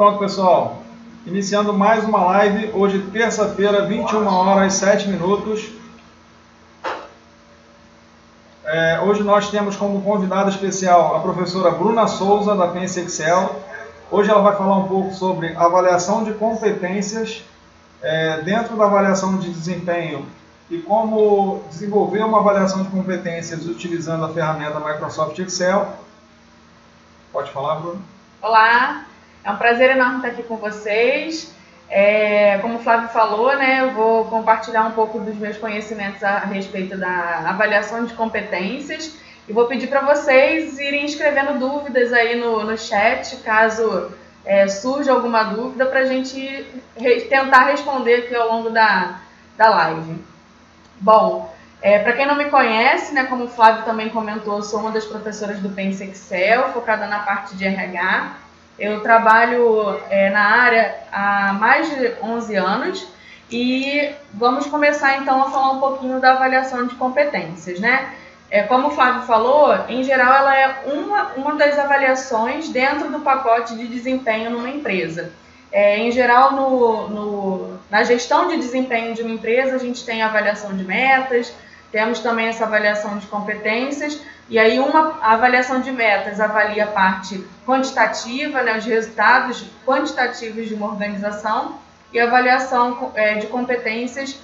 Pronto, pessoal. Iniciando mais uma live, hoje terça-feira, 21h07. Hoje nós temos como convidada especial a professora Bruna Souza, da Pense Excel. Hoje ela vai falar um pouco sobre avaliação de competências dentro da avaliação de desempenho e como desenvolver uma avaliação de competências utilizando a ferramenta Microsoft Excel. Pode falar, Bruna? Olá, é um prazer enorme estar aqui com vocês. Como o Flávio falou, eu vou compartilhar um pouco dos meus conhecimentos a respeito da avaliação de competências e vou pedir para vocês irem escrevendo dúvidas aí no chat, caso surja alguma dúvida, para a gente tentar responder aqui ao longo da live. Bom, para quem não me conhece, como o Flávio também comentou, sou uma das professoras do Pense Excel, focada na parte de RH. Eu trabalho na área há mais de 11 anos e vamos começar então a falar um pouquinho da avaliação de competências, Como o Flávio falou, em geral ela é uma das avaliações dentro do pacote de desempenho numa empresa. Em geral, na gestão de desempenho de uma empresa, a gente tem a avaliação de metas, temos também essa avaliação de competências, e aí a avaliação de metas avalia a parte quantitativa, os resultados quantitativos de uma organização, e a avaliação de competências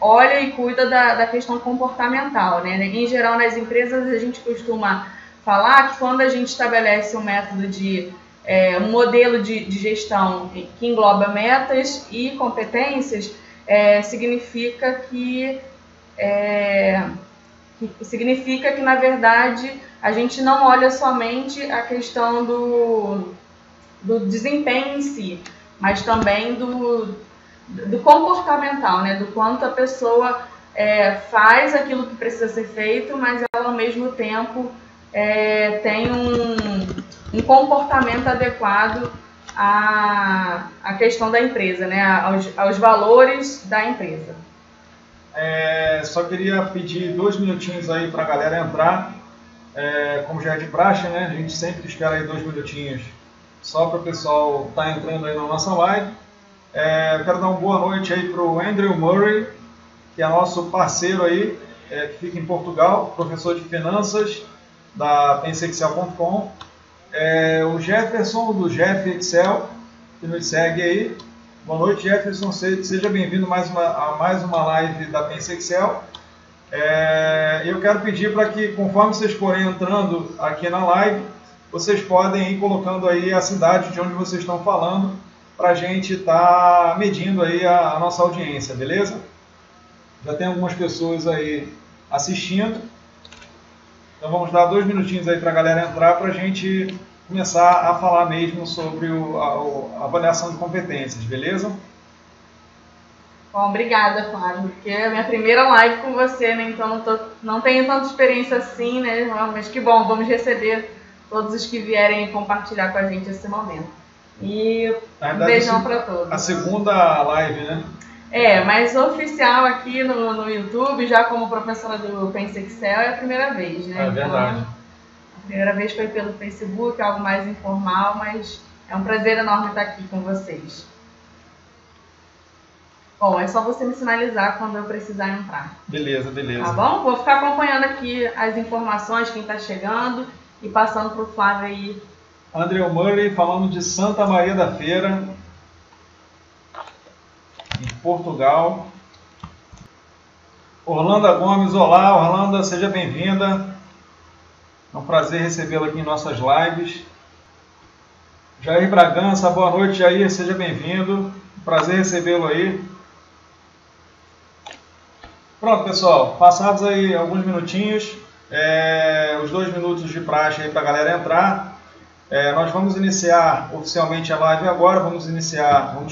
olha e cuida da questão comportamental. Em geral, nas empresas, a gente costuma falar que quando a gente estabelece um método um modelo de gestão que engloba metas e competências, significa que na verdade a gente não olha somente a questão do desempenho em si, mas também do comportamental, do quanto a pessoa faz aquilo que precisa ser feito, mas ela ao mesmo tempo tem um comportamento adequado à questão da empresa, aos valores da empresa. Só queria pedir 2 minutinhos aí para a galera entrar, como já é de praxe, a gente sempre espera aí 2 minutinhos só para o pessoal estar entrando aí na nossa live. Eu quero dar uma boa noite aí para o Andrew Murray, que é nosso parceiro aí, que fica em Portugal, professor de finanças da PenseExcel.com. O Jefferson, do Jeff Excel, que nos segue aí. Boa noite, Jefferson. Seja bem-vindo a mais uma live da Pense Excel. Eu quero pedir para que, conforme vocês forem entrando aqui na live, vocês podem ir colocando aí a cidade de onde vocês estão falando, para a gente estar medindo aí a nossa audiência, beleza? Já tem algumas pessoas aí assistindo. Então vamos dar 2 minutinhos aí para a galera entrar, para a gente começar a falar mesmo sobre a avaliação de competências, beleza? Bom, obrigada, Flávio, porque é a minha primeira live com você, então não tenho tanta experiência assim, mas que bom, vamos receber todos os que vierem compartilhar com a gente esse momento. E um beijão para todos. A segunda live, mas oficial aqui no YouTube, já como professora do Pense Excel, é a primeira vez, É verdade. Então, a primeira vez foi pelo Facebook, algo mais informal, mas é um prazer enorme estar aqui com vocês. Bom, é só você me sinalizar quando eu precisar entrar. Beleza. Tá bom? Vou ficar acompanhando aqui as informações, quem está chegando, e passando para o Flávio aí. Andrew Murray falando de Santa Maria da Feira, em Portugal. Orlando Gomes, olá Orlando, seja bem-vinda. É um prazer recebê-la aqui em nossas lives. Jair Bragança, boa noite, Jair, seja bem-vindo. Prazer recebê-lo aí. Pronto, pessoal, passados aí alguns minutinhos, os 2 minutos de praxe aí para a galera entrar. Nós vamos iniciar oficialmente a live agora, vamos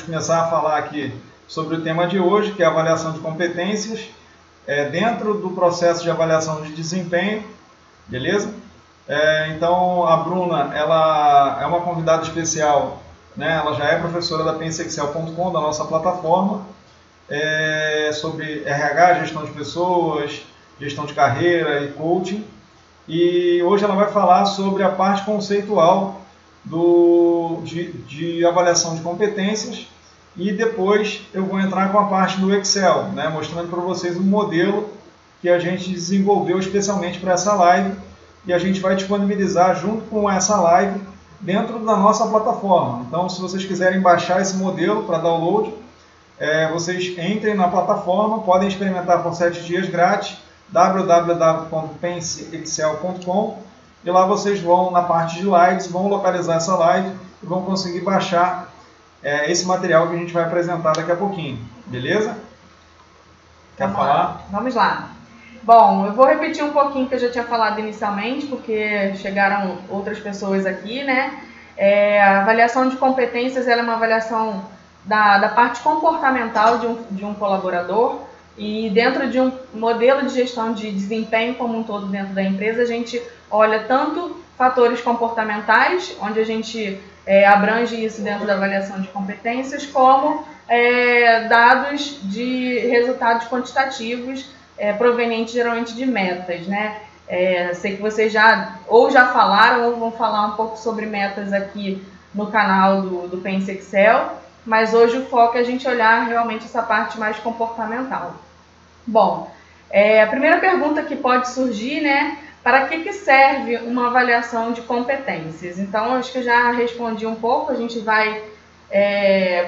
começar a falar aqui sobre o tema de hoje, que é a avaliação de competências, dentro do processo de avaliação de desempenho, beleza? Então, a Bruna, ela é uma convidada especial, ela já é professora da PenseExcel.com, da nossa plataforma, sobre RH, gestão de pessoas, gestão de carreira e coaching. E hoje ela vai falar sobre a parte conceitual de avaliação de competências, e depois eu vou entrar com a parte do Excel, né, mostrando para vocês um modelo que a gente desenvolveu especialmente para essa live, e a gente vai disponibilizar junto com essa live dentro da nossa plataforma. Então, se vocês quiserem baixar esse modelo para download, vocês entrem na plataforma, podem experimentar por 7 dias grátis, www.penseexcel.com, e lá vocês vão, na parte de lives, vão localizar essa live e vão conseguir baixar esse material que a gente vai apresentar daqui a pouquinho, beleza? Quer falar? Vamos lá. Bom, eu vou repetir um pouquinho que eu já tinha falado inicialmente, porque chegaram outras pessoas aqui, né? A avaliação de competências ela é uma avaliação da parte comportamental de um colaborador, e dentro de um modelo de gestão de desempenho como um todo dentro da empresa, a gente olha tanto fatores comportamentais, onde a gente abrange isso dentro da avaliação de competências, como dados de resultados quantitativos provenientes geralmente de metas, né? Sei que vocês já falaram ou vão falar um pouco sobre metas aqui no canal do Pense Excel, mas hoje o foco é a gente olhar realmente essa parte mais comportamental. Bom, a primeira pergunta que pode surgir, né? Para que serve uma avaliação de competências? Então, acho que eu já respondi um pouco. A gente vai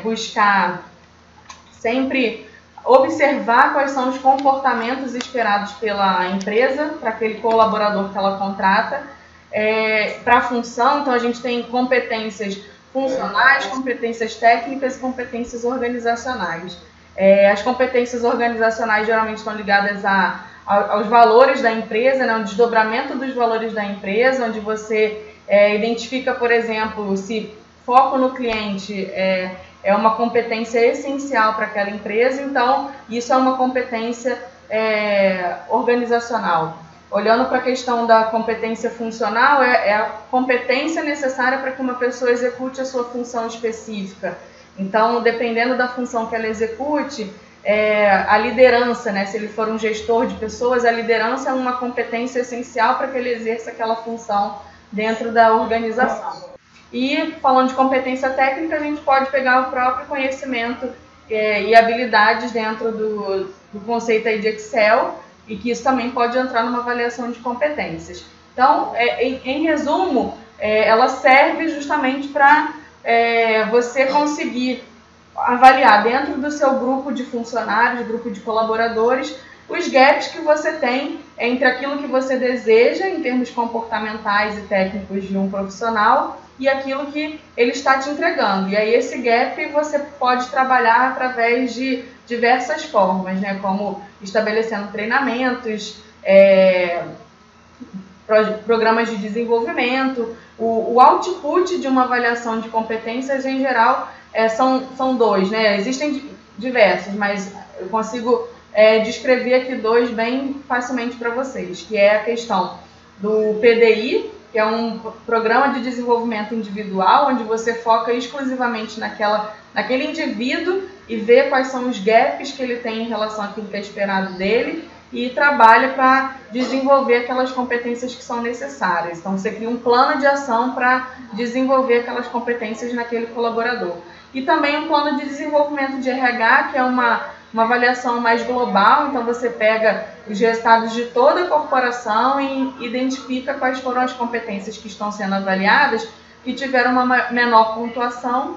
buscar sempre observar quais são os comportamentos esperados pela empresa, para aquele colaborador que ela contrata, para a função. Então, a gente tem competências funcionais, competências técnicas e competências organizacionais. As competências organizacionais geralmente estão ligadas aos valores da empresa, né, o desdobramento dos valores da empresa, onde você identifica, por exemplo, se foco no cliente é uma competência essencial para aquela empresa, então isso é uma competência organizacional. Olhando para a questão da competência funcional, é a competência necessária para que uma pessoa execute a sua função específica. Então, dependendo da função que ela execute, a liderança, né, se ele for um gestor de pessoas, a liderança é uma competência essencial para que ele exerça aquela função dentro da organização. E, falando de competência técnica, a gente pode pegar o próprio conhecimento e habilidades dentro do conceito aí de Excel, e que isso também pode entrar numa avaliação de competências. Então, em resumo, ela serve justamente para você conseguir avaliar dentro do seu grupo de funcionários, grupo de colaboradores, os gaps que você tem entre aquilo que você deseja em termos comportamentais e técnicos de um profissional e aquilo que ele está te entregando. E aí esse gap você pode trabalhar através de diversas formas, né? Como estabelecendo treinamentos, programas de desenvolvimento. O output de uma avaliação de competências, em geral, são dois, né? Existem diversos, mas eu consigo descrever aqui dois bem facilmente para vocês, que é a questão do PDI, que é um programa de desenvolvimento individual, onde você foca exclusivamente naquele indivíduo e vê quais são os gaps que ele tem em relação àquilo que é esperado dele e trabalha para desenvolver aquelas competências que são necessárias. Então, você cria um plano de ação para desenvolver aquelas competências naquele colaborador. E também um plano de desenvolvimento de RH, que é uma avaliação mais global. Então, você pega os resultados de toda a corporação e identifica quais foram as competências que estão sendo avaliadas, que tiveram uma menor pontuação,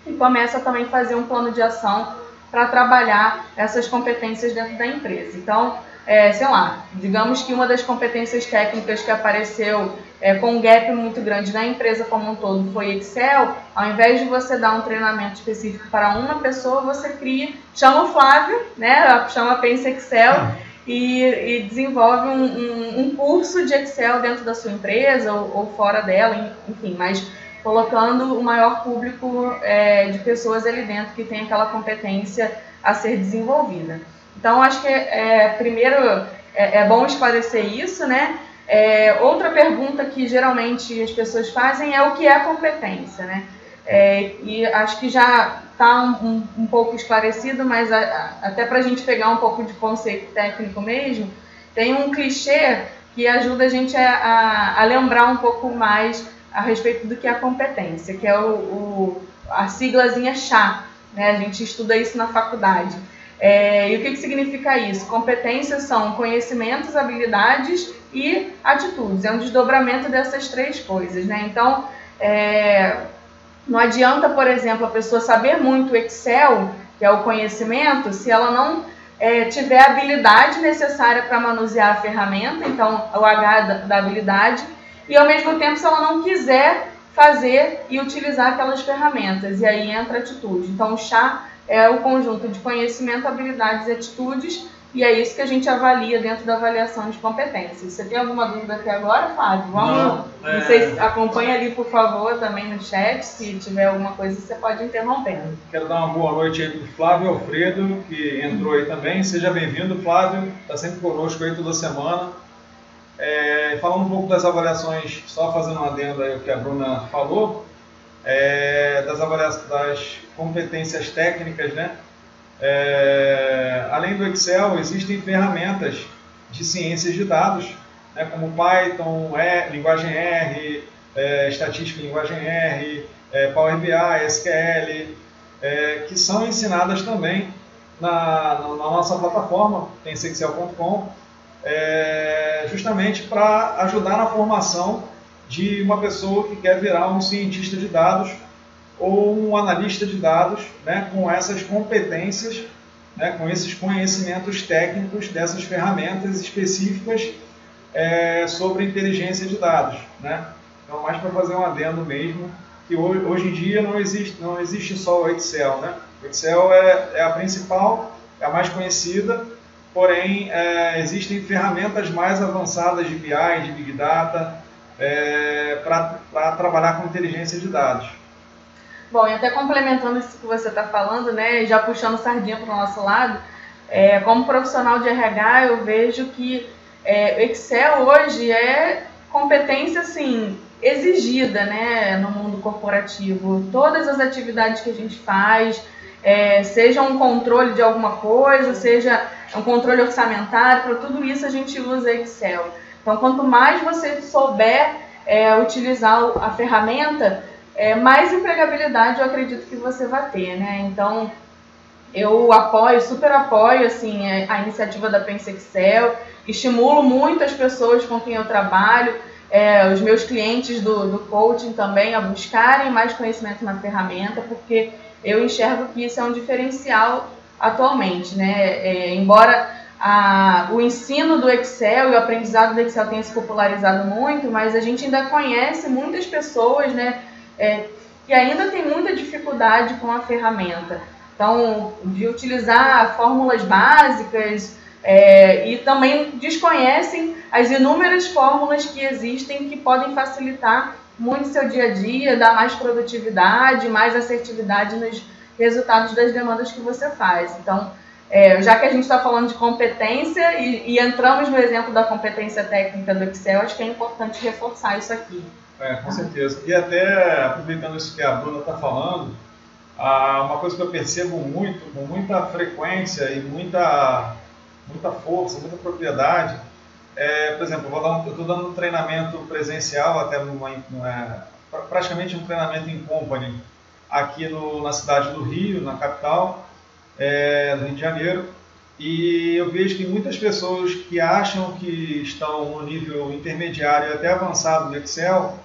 e começa também a fazer um plano de ação para trabalhar essas competências dentro da empresa. Então, sei lá, digamos que uma das competências técnicas que apareceu com um gap muito grande na empresa como um todo foi Excel. Ao invés de você dar um treinamento específico para uma pessoa, você chama o Flávio, né, chama Pense Excel e desenvolve um curso de Excel dentro da sua empresa ou fora dela, enfim, mas colocando o maior público de pessoas ali dentro que tem aquela competência a ser desenvolvida. Então, acho que primeiro é bom esclarecer isso, né? Outra pergunta que geralmente as pessoas fazem é o que é competência, né? E acho que já está um pouco esclarecido, mas até para a gente pegar um pouco de conceito técnico mesmo, tem um clichê que ajuda a gente a lembrar um pouco mais a respeito do que é a competência, que é a siglazinha CHA, né? A gente estuda isso na faculdade. E o que significa isso? Competências são conhecimentos, habilidades e atitudes. É um desdobramento dessas três coisas, né? Então, não adianta, por exemplo, a pessoa saber muito Excel, que é o conhecimento, se ela não tiver a habilidade necessária para manusear a ferramenta, então o H da habilidade, e ao mesmo tempo se ela não quiser fazer e utilizar aquelas ferramentas, e aí entra a atitude. Então o CHA é o conjunto de conhecimento, habilidades e atitudes, e é isso que a gente avalia dentro da avaliação de competências. Você tem alguma dúvida até agora, Flávio? Vocês acompanhem ali, por favor, também no chat. Se tiver alguma coisa, você pode interromper. Quero dar uma boa noite aí para o Flávio Alfredo, que entrou aí também. Seja bem-vindo, Flávio. Está sempre conosco aí toda semana. Falando um pouco das avaliações, só fazendo um adendo aí ao que a Bruna falou, das competências técnicas, né? Além do Excel, existem ferramentas de ciências de dados, né, como Python, linguagem R, estatística em linguagem R, Power BI, SQL, que são ensinadas também na nossa plataforma, pensexcel.com, justamente para ajudar na formação de uma pessoa que quer virar um cientista de dados ou um analista de dados, né, com essas competências, né, com esses conhecimentos técnicos dessas ferramentas específicas sobre inteligência de dados, né? Então, mais para fazer um adendo mesmo, que hoje em dia não existe só o Excel, né? O Excel é a principal, é a mais conhecida, porém existem ferramentas mais avançadas de BI, de Big Data, para trabalhar com inteligência de dados. Bom, e até complementando isso que você está falando, né, já puxando sardinha para o nosso lado, como profissional de RH, eu vejo que o Excel hoje é competência, assim, exigida, né, no mundo corporativo. Todas as atividades que a gente faz, seja um controle de alguma coisa, seja um controle orçamentário, para tudo isso a gente usa Excel. Então, quanto mais você souber utilizar a ferramenta, mais empregabilidade eu acredito que você vai ter, né? Então, eu super apoio assim, a iniciativa da PenseXcel, estimulo muito as pessoas com quem eu trabalho, os meus clientes do coaching também, a buscarem mais conhecimento na ferramenta, porque eu enxergo que isso é um diferencial atualmente, né? Embora o ensino do Excel e o aprendizado do Excel tenha se popularizado muito, mas a gente ainda conhece muitas pessoas, né, que ainda tem muita dificuldade com a ferramenta. Então, de utilizar fórmulas básicas e também desconhecem as inúmeras fórmulas que existem que podem facilitar muito seu dia a dia, dar mais produtividade, mais assertividade nos resultados das demandas que você faz. Então, já que a gente está falando de competência e entramos no exemplo da competência técnica do Excel, acho que é importante reforçar isso aqui. Com certeza. E até aproveitando isso que a Bruna está falando, uma coisa que eu percebo com muita frequência e muita força, muita propriedade, por exemplo, eu estou dando um treinamento presencial, até praticamente um treinamento em company, aqui na cidade do Rio, na capital, do Rio de Janeiro, e eu vejo que muitas pessoas que acham que estão no nível intermediário e até avançado do Excel,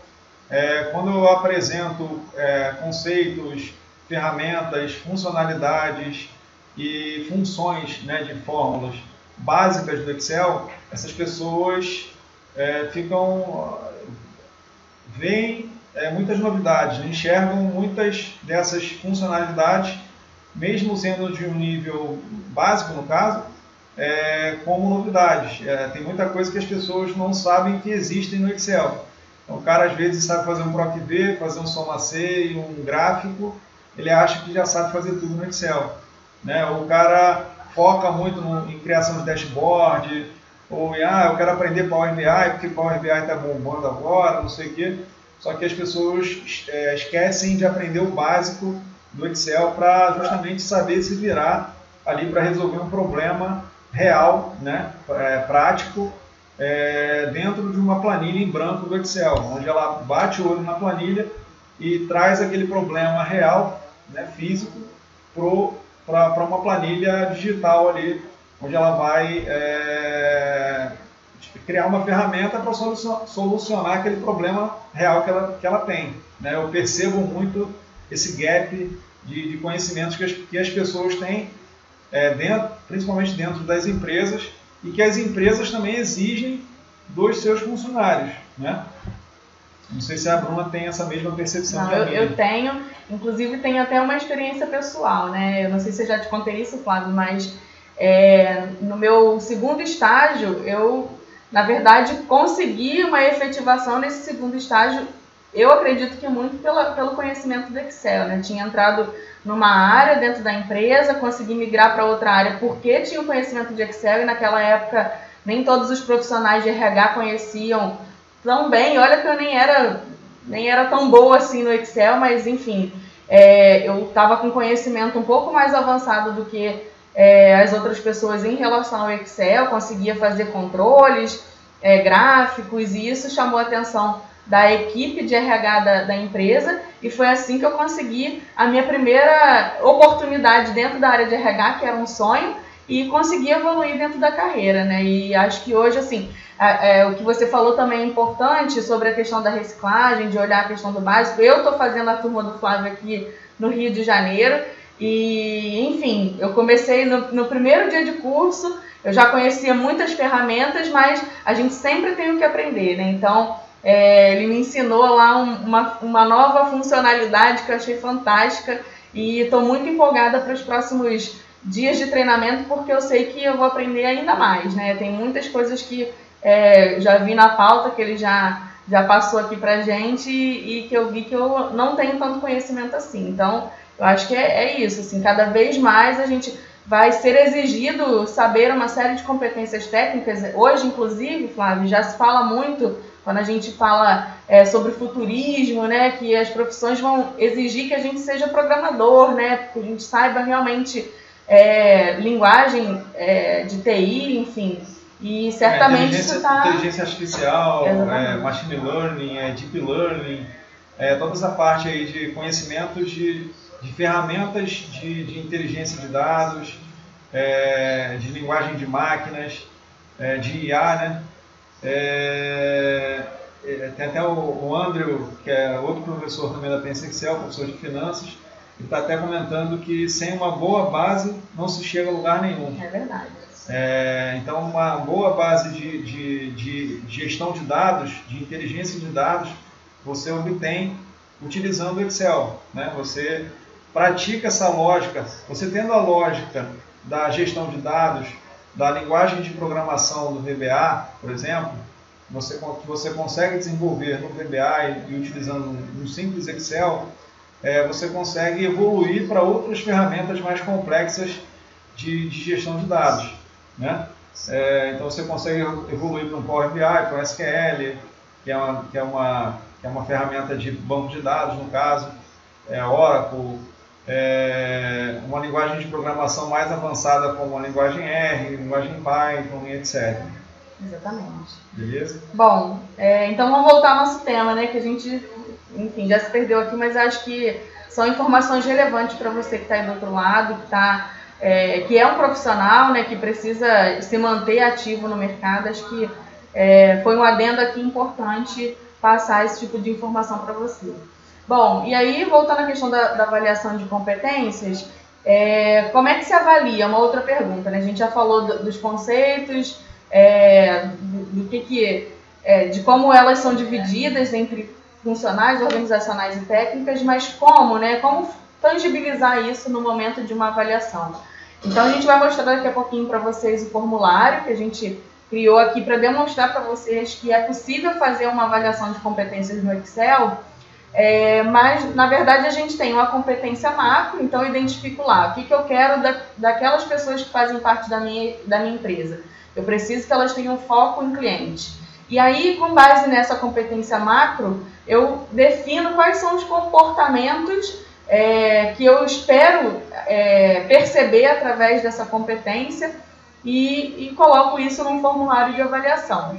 quando eu apresento conceitos, ferramentas, funcionalidades e funções, né, de fórmulas básicas do Excel, essas pessoas veem muitas novidades, enxergam muitas dessas funcionalidades, mesmo sendo de um nível básico, no caso, como novidades. Tem muita coisa que as pessoas não sabem que existem no Excel. Então, o cara às vezes sabe fazer um PROC-V, fazer um soma-C e um gráfico, ele acha que já sabe fazer tudo no Excel, né? Ou o cara foca muito em criação de dashboard, ou eu quero aprender Power BI, porque Power BI está bombando agora, não sei o quê. Só que as pessoas esquecem de aprender o básico do Excel para justamente saber se virar ali para resolver um problema real, né? Prático, dentro de uma planilha em branco do Excel, onde ela bate o olho na planilha e traz aquele problema real, né, físico, para uma planilha digital ali, onde ela vai criar uma ferramenta para solucionar aquele problema real que ela tem. Né? Eu percebo muito esse gap de conhecimentos que as pessoas têm, principalmente dentro das empresas, e que as empresas também exigem dos seus funcionários. Né? Não sei se a Bruna tem essa mesma percepção. Não, eu tenho, inclusive tenho até uma experiência pessoal, né? Eu não sei se eu já te contei isso, Flávio, mas no meu segundo estágio, eu, na verdade, consegui uma efetivação nesse segundo estágio, eu acredito que muito pelo conhecimento do Excel, né? Tinha entrado numa área dentro da empresa, consegui migrar para outra área porque tinha o conhecimento de Excel e naquela época nem todos os profissionais de RH conheciam tão bem. Olha que eu nem era tão boa assim no Excel, mas enfim, eu estava com conhecimento um pouco mais avançado do que as outras pessoas em relação ao Excel, conseguia fazer controles, gráficos, e isso chamou a atenção da equipe de RH da empresa, e foi assim que eu consegui a minha primeira oportunidade dentro da área de RH, que era um sonho, e consegui evoluir dentro da carreira, né? E acho que hoje, assim, o que você falou também é importante sobre a questão da reciclagem, de olhar a questão do básico. Eu estou fazendo a turma do Flávio aqui no Rio de Janeiro, e, enfim, eu comecei no primeiro dia de curso, eu já conhecia muitas ferramentas, mas a gente sempre tem o que aprender, né? Então, ele me ensinou lá uma nova funcionalidade que eu achei fantástica, e estou muito empolgada para os próximos dias de treinamento, porque eu sei que eu vou aprender ainda mais, né? Tem muitas coisas que já vi na pauta que ele já passou aqui pra gente, e que eu vi que eu não tenho tanto conhecimento assim. Então, eu acho que é isso, assim, cada vez mais a gente vai ser exigido saber uma série de competências técnicas. Hoje, inclusive, Flávio, já se fala muito, quando a gente fala sobre futurismo, né, que as profissões vão exigir que a gente seja programador, né, que a gente saiba realmente linguagem de TI, enfim. E certamente isso está... Inteligência artificial, machine learning, deep learning, toda essa parte aí de conhecimentos de ferramentas de inteligência de dados, de linguagem de máquinas, de IA, né? Tem até o Andrew, que é outro professor também da Pensa Excel, professor de finanças, ele está até comentando que sem uma boa base não se chega a lugar nenhum. É verdade. Então, uma boa base de gestão de dados, de inteligência de dados, você obtém utilizando o Excel, né? Você pratica essa lógica, você tendo a lógica da gestão de dados, da linguagem de programação do VBA, por exemplo, você consegue desenvolver no VBA e utilizando um simples Excel, você consegue evoluir para outras ferramentas mais complexas de gestão de dados, né? Então você consegue evoluir para um Power BI, para um SQL, que é uma ferramenta de banco de dados, no caso, Oracle, uma linguagem de programação mais avançada como a linguagem R, linguagem Python, etc. Exatamente. Beleza? Bom, então vamos voltar ao nosso tema, né? Que a gente, enfim, já se perdeu aqui, mas acho que são informações relevantes para você que está aí do outro lado, que é um profissional, né? Que precisa se manter ativo no mercado. Acho que foi um adendo aqui importante passar esse tipo de informação para você. Bom, e aí, voltando à questão da avaliação de competências, como é que se avalia? Uma outra pergunta, né? A gente já falou dos conceitos, de como elas são divididas entre funcionais, organizacionais e técnicas, mas como tangibilizar isso no momento de uma avaliação. Então, a gente vai mostrar daqui a pouquinho para vocês o formulário que a gente criou aqui para demonstrar para vocês que é possível fazer uma avaliação de competências no Excel. Mas, na verdade, a gente tem uma competência macro, então eu identifico lá o que eu quero daquelas pessoas que fazem parte da minha empresa. Eu preciso que elas tenham foco em cliente. E aí, com base nessa competência macro, eu defino quais são os comportamentos que eu espero perceber através dessa competência e coloco isso num formulário de avaliação.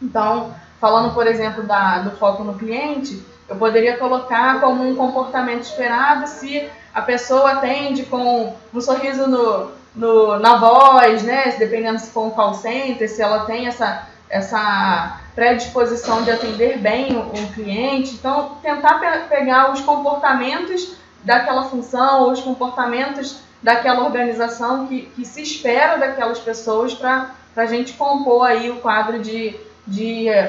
Então, falando, por exemplo, do foco no cliente, eu poderia colocar como um comportamento esperado se a pessoa atende com um sorriso na voz, né? Dependendo se for um call center, se ela tem essa predisposição de atender bem o cliente. Então, tentar pegar os comportamentos daquela função ou os comportamentos daquela organização que se espera daquelas pessoas para a gente compor aí o quadro de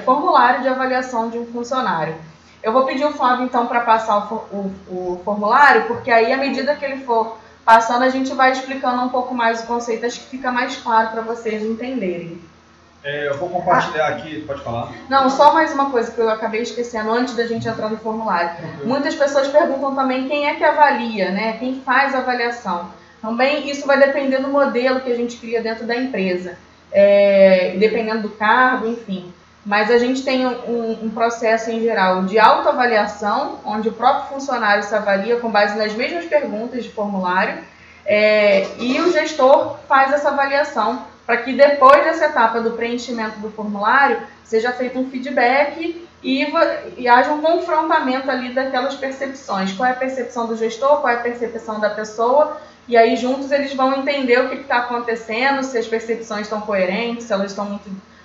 formulário de avaliação de um funcionário. Eu vou pedir o Flávio, então, para passar o formulário, porque aí, à medida que ele for passando, a gente vai explicando um pouco mais o conceito, acho que fica mais claro para vocês entenderem. Eu vou compartilhar aqui, pode falar? Não, só mais uma coisa que eu acabei esquecendo antes da gente entrar no formulário. Muitas pessoas perguntam também quem é que avalia, né? Quem faz a avaliação. Também isso vai depender do modelo que a gente cria dentro da empresa, dependendo do cargo, enfim. Mas a gente tem um processo em geral de autoavaliação, onde o próprio funcionário se avalia com base nas mesmas perguntas de formulário, e o gestor faz essa avaliação para que depois dessa etapa do preenchimento do formulário seja feito um feedback e haja um confrontamento ali daquelas percepções. Qual é a percepção do gestor, qual é a percepção da pessoa, e aí juntos eles vão entender o que está acontecendo, se as percepções estão coerentes, se elas estão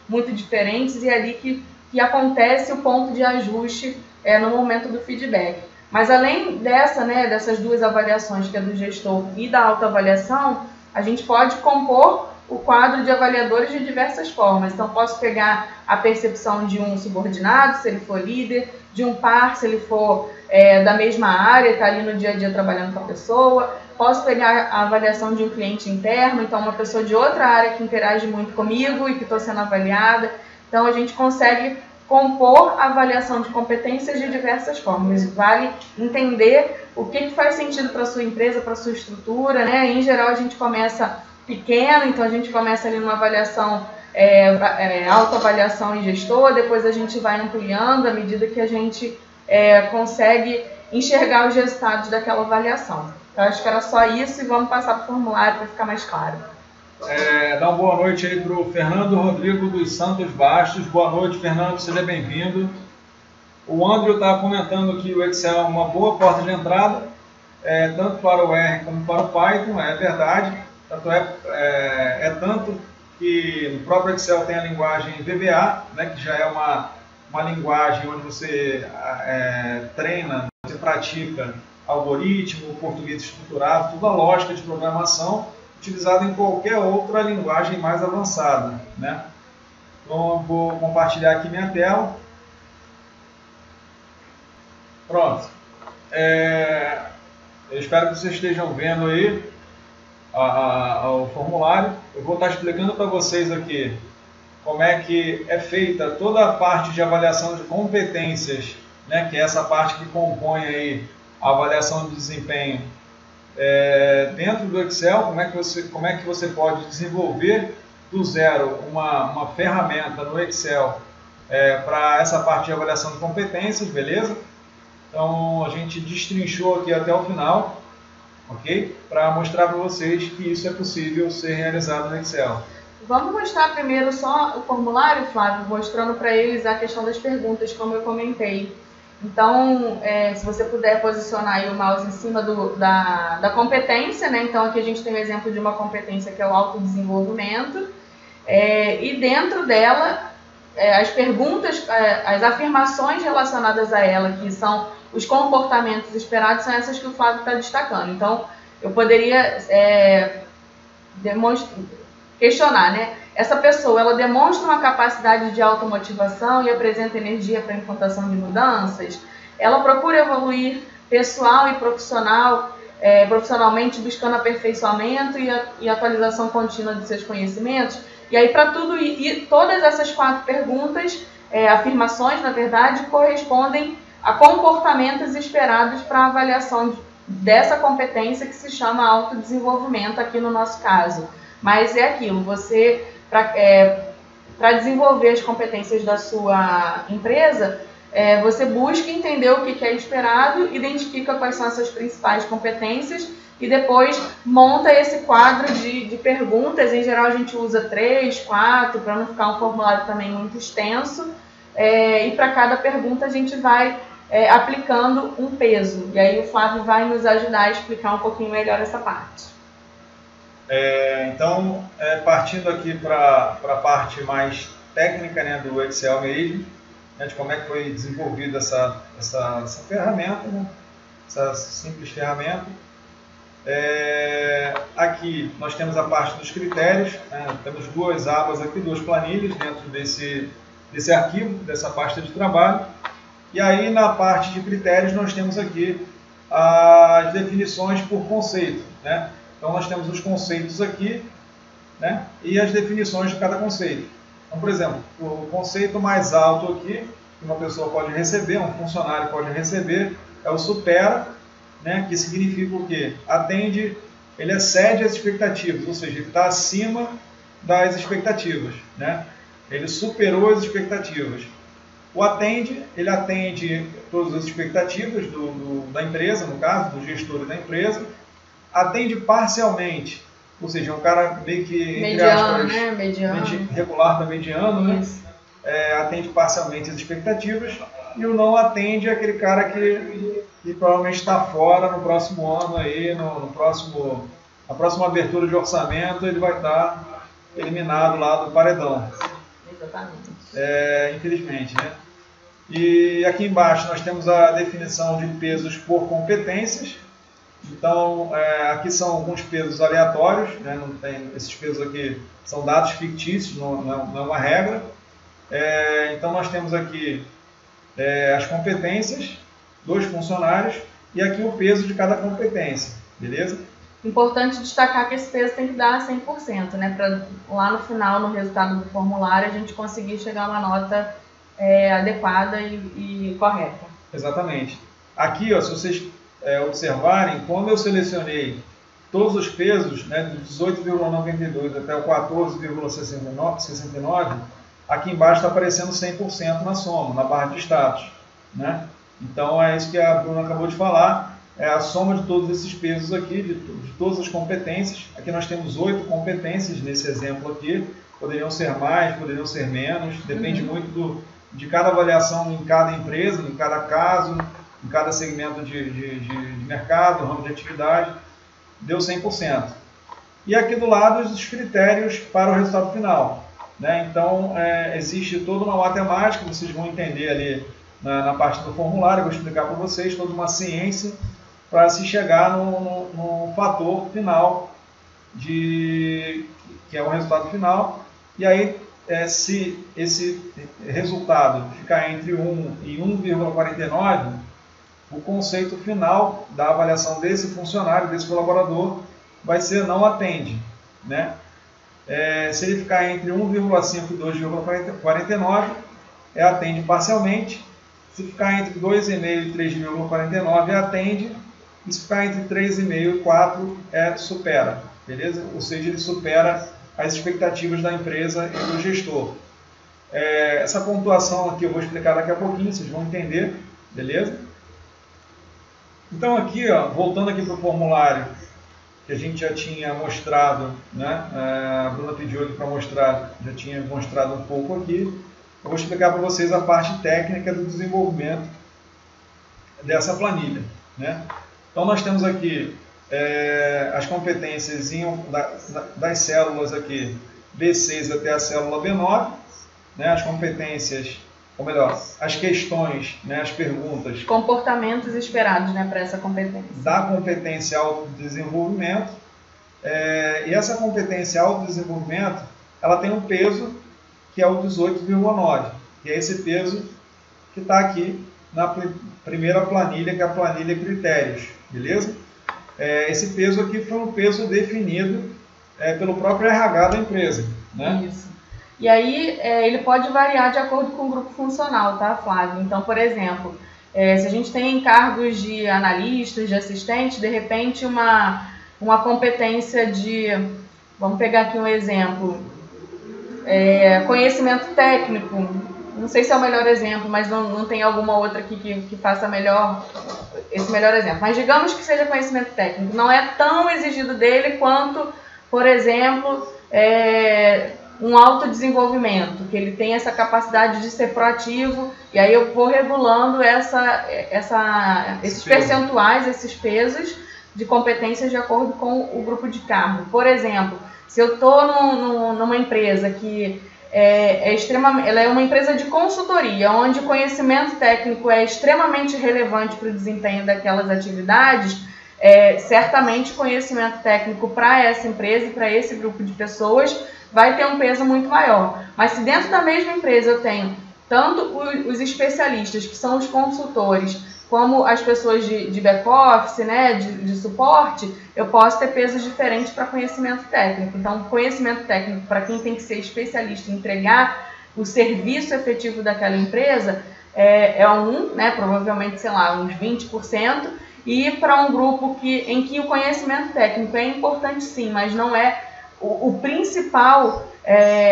muito diferentes, e é ali que acontece o ponto de ajuste no momento do feedback. Mas além dessas duas avaliações, que é do gestor e da autoavaliação, a gente pode compor o quadro de avaliadores de diversas formas. Então, posso pegar a percepção de um subordinado, se ele for líder, de um par, se ele for da mesma área, está ali no dia a dia trabalhando com a pessoa. Posso pegar a avaliação de um cliente interno, então uma pessoa de outra área que interage muito comigo e que estou sendo avaliada. Então, a gente consegue compor a avaliação de competências de diversas formas. Vale entender o que faz sentido para a sua empresa, para a sua estrutura, né? Em geral, a gente começa pequeno, então a gente começa ali numa avaliação, autoavaliação e gestor, depois a gente vai ampliando à medida que a gente consegue enxergar os resultados daquela avaliação. Eu acho que era só isso e vamos passar para o formulário para ficar mais claro. Dá uma boa noite aí para o Fernando Rodrigo dos Santos Bastos. Boa noite, Fernando, seja bem-vindo. O Andrew está comentando que o Excel é uma boa porta de entrada, tanto para o R como para o Python, é verdade. Tanto tanto que no próprio Excel tem a linguagem VBA, né, que já é uma linguagem onde você treina, você pratica algoritmo, português estruturado, toda a lógica de programação utilizada em qualquer outra linguagem mais avançada, né? Então eu vou compartilhar aqui minha tela. Pronto. Eu espero que vocês estejam vendo aí o formulário. Eu vou estar explicando para vocês aqui como é que é feita toda a parte de avaliação de competências, né, que é essa parte que compõe aí a avaliação de desempenho dentro do Excel, como é que você pode desenvolver do zero uma ferramenta no Excel para essa parte de avaliação de competências, beleza? Então a gente destrinchou aqui até o final, ok? Para mostrar para vocês que isso é possível ser realizado no Excel. Vamos mostrar primeiro só o formulário, Flávio, mostrando para eles a questão das perguntas, como eu comentei. Então, se você puder posicionar aí o mouse em cima da competência, né? Então, aqui a gente tem o exemplo de uma competência que é o autodesenvolvimento, e dentro dela, as perguntas, as afirmações relacionadas a ela, que são os comportamentos esperados, são essas que o Flávio está destacando. Então, eu poderia questionar, né? Essa pessoa, ela demonstra uma capacidade de automotivação e apresenta energia para a implantação de mudanças? Ela procura evoluir pessoal e profissionalmente, buscando aperfeiçoamento e atualização contínua de seus conhecimentos? E aí, para tudo e todas essas 4 perguntas, afirmações, na verdade, correspondem a comportamentos esperados para a avaliação dessa competência que se chama autodesenvolvimento aqui no nosso caso. Mas é aquilo, você, para desenvolver as competências da sua empresa, você busca entender o que é esperado, identifica quais são as suas principais competências e depois monta esse quadro de perguntas. Em geral a gente usa 3, 4, para não ficar um formulário também muito extenso, e para cada pergunta a gente vai aplicando um peso. E aí o Flávio vai nos ajudar a explicar um pouquinho melhor essa parte. Então, partindo aqui para a parte mais técnica, né, do Excel mesmo, né, de como é que foi desenvolvida essa ferramenta, né, essa simples ferramenta. Aqui nós temos a parte dos critérios, né, temos duas abas aqui, duas planilhas dentro desse arquivo, dessa pasta de trabalho. E aí na parte de critérios nós temos aqui as definições por conceito, né? Então nós temos os conceitos aqui, né, e as definições de cada conceito. Então, por exemplo, o conceito mais alto aqui, que uma pessoa pode receber, um funcionário pode receber, é o supera, né, que significa o quê? Ele excede as expectativas, ou seja, ele está acima das expectativas, né? Ele superou as expectativas. O atende, ele atende todas as expectativas da empresa, no caso, do gestor da empresa. Atende parcialmente, ou seja, é um cara meio que mediano, né? Mediano. Regular para mediano, né? Atende parcialmente as expectativas. E o não atende é aquele cara que provavelmente está fora no próximo ano aí, na próxima abertura de orçamento, ele vai estar eliminado lá do paredão. Exatamente. Infelizmente, né? E aqui embaixo nós temos a definição de pesos por competências. Então, aqui são alguns pesos aleatórios, né? Não tem, esses pesos aqui são dados fictícios, não é uma regra. Então, nós temos aqui as competências dos funcionários e aqui o peso de cada competência, beleza? Importante destacar que esse peso tem que dar 100%, né? Para lá no final, no resultado do formulário, a gente conseguir chegar a uma nota adequada e correta. Exatamente. Aqui, ó, se vocês observarem, quando eu selecionei todos os pesos, né, do 18,92 até o 14,69, aqui embaixo está aparecendo 100% na soma, na barra de status, né? Então é isso que a Bruna acabou de falar, é a soma de todos esses pesos aqui, de todas as competências. Aqui nós temos 8 competências nesse exemplo aqui, poderiam ser mais, poderiam ser menos, depende muito de cada avaliação em cada empresa, em cada caso, em cada segmento de mercado, ramo de atividade, deu 100%. E aqui do lado os critérios para o resultado final, né? Então, existe toda uma matemática, vocês vão entender ali na parte do formulário, eu vou explicar para vocês, toda uma ciência para se chegar no fator final, que é o resultado final. E aí, se esse resultado ficar entre 1 e 1,49, o conceito final da avaliação desse funcionário, desse colaborador, vai ser não atende, né? Se ele ficar entre 1,5 e 2,49, atende parcialmente. Se ficar entre 2,5 e 3,49, atende. E se ficar entre 3,5 e 4, supera, beleza? Ou seja, ele supera as expectativas da empresa e do gestor. Essa pontuação aqui eu vou explicar daqui a pouquinho, vocês vão entender, beleza? Então aqui, ó, voltando aqui para o formulário que a gente já tinha mostrado, né? A Bruna pediu ele para mostrar, já tinha mostrado um pouco aqui. Eu vou explicar para vocês a parte técnica do desenvolvimento dessa planilha, né? Então nós temos aqui as competências das células aqui B6 até a célula B9, né? As competências, ou melhor, as questões, né? As perguntas. Comportamentos esperados, né, para essa competência. Da competência autodesenvolvimento. E essa competência autodesenvolvimento, ela tem um peso que é o 18,9, que é esse peso que está aqui na primeira planilha, que é a planilha critérios, beleza? Esse peso aqui foi um peso definido pelo próprio RH da empresa, né? Isso. E aí ele pode variar de acordo com o grupo funcional, tá, Flávio? Então, por exemplo, se a gente tem cargos de analistas, de assistentes, de repente uma competência de, vamos pegar aqui um exemplo, conhecimento técnico, não sei se é o melhor exemplo, mas não tem alguma outra aqui que faça esse melhor exemplo. Mas digamos que seja conhecimento técnico. Não é tão exigido dele quanto, por exemplo, um autodesenvolvimento, que ele tem essa capacidade de ser proativo, e aí eu vou regulando esses percentuais, esses pesos de competências de acordo com o grupo de cargo. Por exemplo, se eu estou numa empresa que ela é uma empresa de consultoria, onde o conhecimento técnico é extremamente relevante para o desempenho daquelas atividades, certamente o conhecimento técnico para essa empresa e para esse grupo de pessoas vai ter um peso muito maior. Mas se dentro da mesma empresa eu tenho tanto os especialistas, que são os consultores, como as pessoas de back-office, né, de suporte, eu posso ter pesos diferentes para conhecimento técnico. Então, conhecimento técnico, para quem tem que ser especialista em entregar o serviço efetivo daquela empresa, né, provavelmente, sei lá, uns 20%, e para um grupo em que o conhecimento técnico é importante sim, mas não é o principal,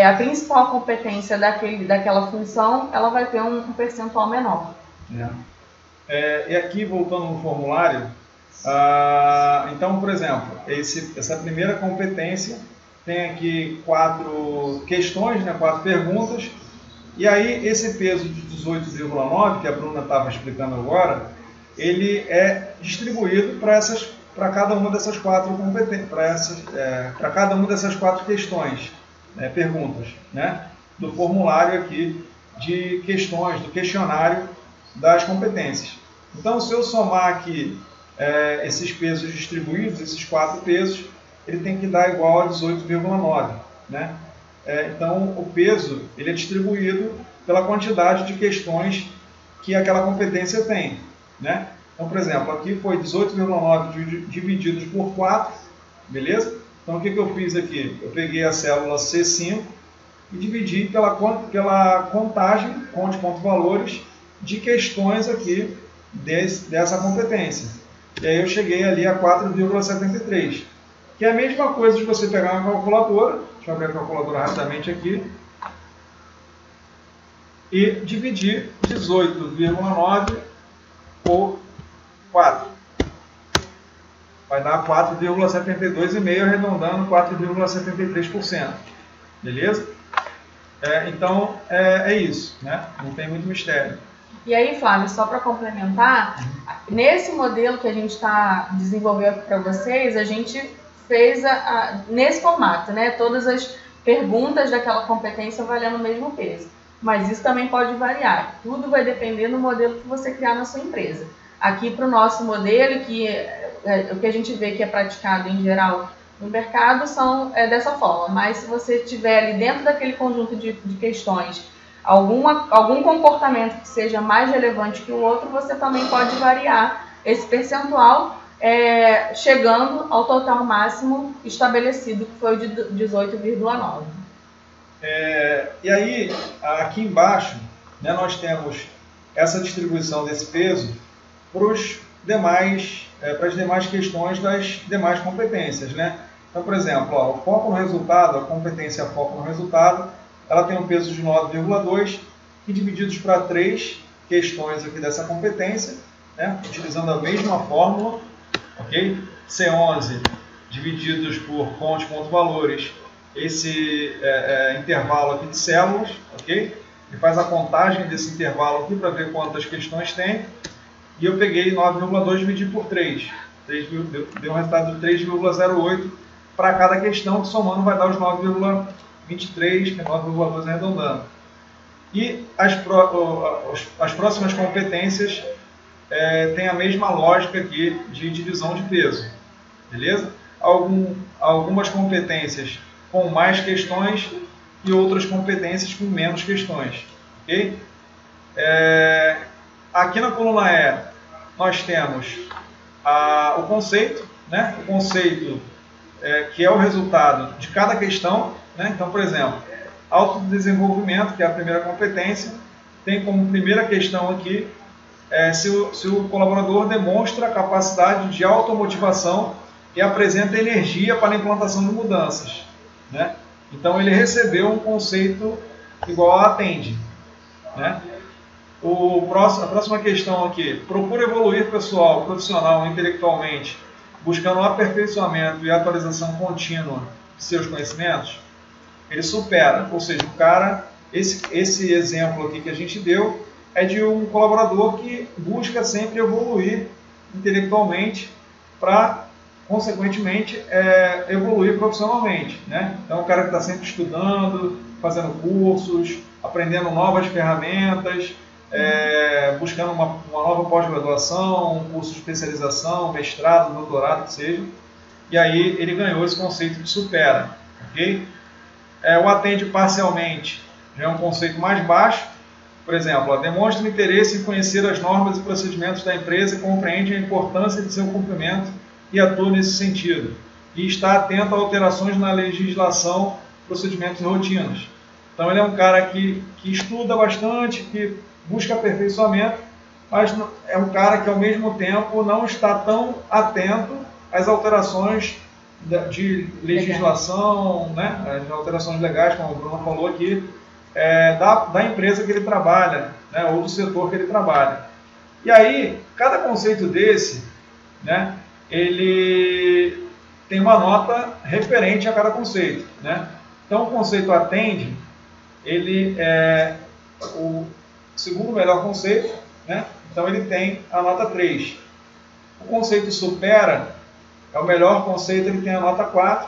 a principal competência daquela função, ela vai ter um percentual menor. E aqui, voltando no formulário, então, por exemplo, essa primeira competência tem aqui 4 questões, né, 4 perguntas, e aí esse peso de 18,9, que a Bruna estava explicando agora, ele é distribuído para cada uma dessas 4 competências, para cada uma dessas 4 questões, perguntas, né, do formulário aqui de questões, do questionário das competências. Então, se eu somar aqui esses pesos distribuídos, esses 4 pesos, ele tem que dar igual a 18,9, né? Então, o peso ele é distribuído pela quantidade de questões que aquela competência tem, né? Então, por exemplo, aqui foi 18,9 divididos por 4, beleza? Então, o que eu fiz aqui? Eu peguei a célula C5 e dividi pela contagem, conte.valores, de questões aqui dessa competência. E aí eu cheguei ali a 4,73, que é a mesma coisa de você pegar uma calculadora, deixa eu abrir a calculadora rapidamente aqui, e dividir 18,9 por 4. Vai dar 4,72,5, arredondando 4,73%. Beleza? Então, é isso, né? Não tem muito mistério. E aí, Flávio, só para complementar, nesse modelo que a gente está desenvolvendo para vocês, a gente fez nesse formato, né? Todas as perguntas daquela competência valendo o mesmo peso. Mas isso também pode variar. Tudo vai depender do modelo que você criar na sua empresa. Aqui para o nosso modelo, o que a gente vê que é praticado em geral no mercado, dessa forma. Mas se você tiver ali dentro daquele conjunto de questões algum comportamento que seja mais relevante que o outro, você também pode variar esse percentual, chegando ao total máximo estabelecido, que foi o de 18,9. E aí, aqui embaixo, né, nós temos essa distribuição desse peso para as demais questões das demais competências, né? Então, por exemplo, o foco no resultado, a competência foco no resultado, ela tem um peso de 9,2, e divididos para 3 questões aqui dessa competência, né, utilizando a mesma fórmula, ok? C11 divididos por conte.valores, esse intervalo aqui de células, ok? E faz a contagem desse intervalo aqui para ver quantas questões tem. E eu peguei 9,2 e dividi por 3. Deu um resultado de 3,08 para cada questão, que somando vai dar os 9,23, que é 9,2 arredondando. E as próximas competências têm a mesma lógica aqui de divisão de peso. Beleza? Algumas competências com mais questões e outras competências com menos questões. Ok? Aqui na coluna E, nós temos o conceito, né? O conceito que é o resultado de cada questão, né? Então, por exemplo, autodesenvolvimento, que é a primeira competência, tem como primeira questão aqui se o colaborador demonstra a capacidade de automotivação e apresenta energia para a implantação de mudanças, né? Então, ele recebeu um conceito igual a atende. né? A próxima questão aqui, procura evoluir pessoal, profissional, intelectualmente, buscando um aperfeiçoamento e atualização contínua de seus conhecimentos. Ele supera, ou seja, o cara, esse exemplo aqui que a gente deu é de um colaborador que busca sempre evoluir intelectualmente para, consequentemente, evoluir profissionalmente, né? Então, o cara que está sempre estudando, fazendo cursos, aprendendo novas ferramentas, buscando uma nova pós-graduação, um curso de especialização, mestrado, doutorado, que seja. E aí ele ganhou esse conceito de supera, ok? O atende parcialmente já é um conceito mais baixo. Por exemplo, demonstra interesse em conhecer as normas e procedimentos da empresa e compreende a importância de seu cumprimento e atua nesse sentido. E está atento a alterações na legislação, procedimentos e rotinas. Então ele é um cara que estuda bastante, que busca aperfeiçoamento, mas é um cara que ao mesmo tempo não está tão atento às alterações de legislação, né? As alterações legais, como o Bruno falou aqui, da empresa que ele trabalha, né? Ou do setor que ele trabalha. E aí, cada conceito desse, né? Ele tem uma nota referente a cada conceito, né? Então, o conceito atende, ele é o segundo melhor conceito, né? Então ele tem a nota 3. O conceito supera é o melhor conceito, ele tem a nota 4.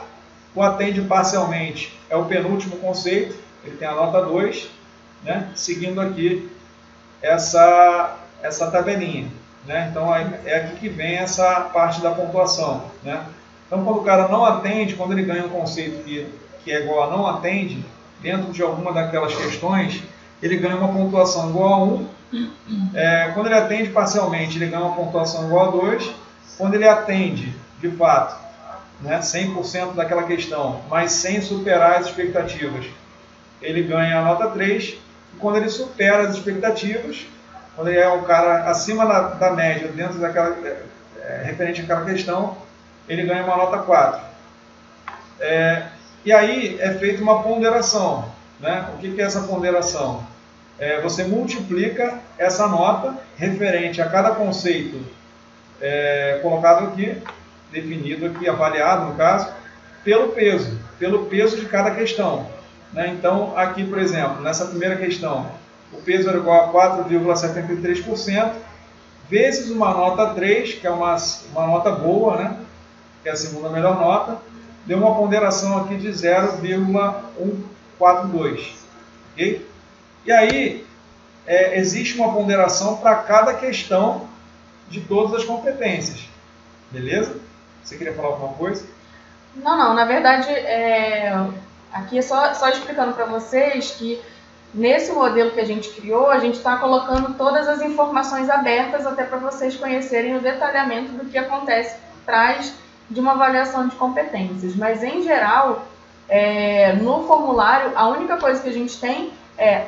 O atende parcialmente é o penúltimo conceito, ele tem a nota 2, né? Seguindo aqui essa tabelinha, né? Então é aqui que vem essa parte da pontuação, né? Então quando o cara não atende, quando ele ganha um conceito que é igual a não atende, dentro de alguma daquelas questões, ele ganha uma pontuação igual a 1. Quando ele atende parcialmente, ele ganha uma pontuação igual a 2. Quando ele atende, de fato, né, 100% daquela questão, mas sem superar as expectativas, ele ganha a nota 3. E quando ele supera as expectativas, quando ele é um cara acima da média, dentro daquela, referente àquela questão, ele ganha uma nota 4. E aí é feita uma ponderação, né? O que é essa ponderação? Você multiplica essa nota referente a cada conceito colocado aqui, definido aqui, avaliado no caso, pelo peso de cada questão, né? Então aqui, por exemplo, nessa primeira questão, o peso era igual a 4,73%, vezes uma nota 3, que é uma nota boa, né? Que é a segunda melhor nota, deu uma ponderação aqui de 0,142, ok? E aí, existe uma ponderação para cada questão de todas as competências, beleza? Você queria falar alguma coisa? Não, na verdade, aqui é só explicando para vocês que nesse modelo que a gente criou, a gente está colocando todas as informações abertas até para vocês conhecerem o detalhamento do que acontece por trás de uma avaliação de competências. Mas, em geral, no formulário, a única coisa que a gente tem é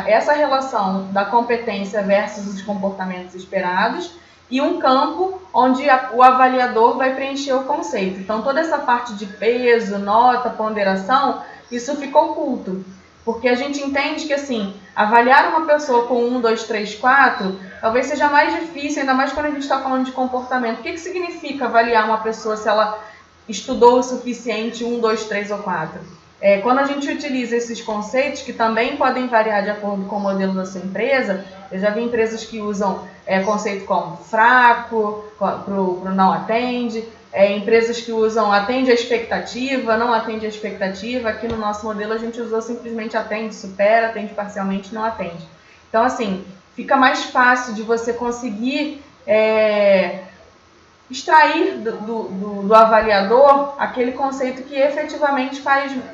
essa relação da competência versus os comportamentos esperados e um campo onde o avaliador vai preencher o conceito. Então, toda essa parte de peso, nota, ponderação, isso fica oculto. Porque a gente entende que, assim, avaliar uma pessoa com 1, 2, 3, 4, talvez seja mais difícil, ainda mais quando a gente está falando de comportamento. O que significa avaliar uma pessoa se ela estudou o suficiente 1, 2, 3 ou 4? Quando a gente utiliza esses conceitos, que também podem variar de acordo com o modelo da sua empresa, eu já vi empresas que usam conceito como fraco, pro não atende, empresas que usam atende a expectativa, não atende a expectativa. Aqui no nosso modelo a gente usou simplesmente atende, supera, atende parcialmente, não atende. Então, assim, fica mais fácil de você conseguir extrair do avaliador aquele conceito que efetivamente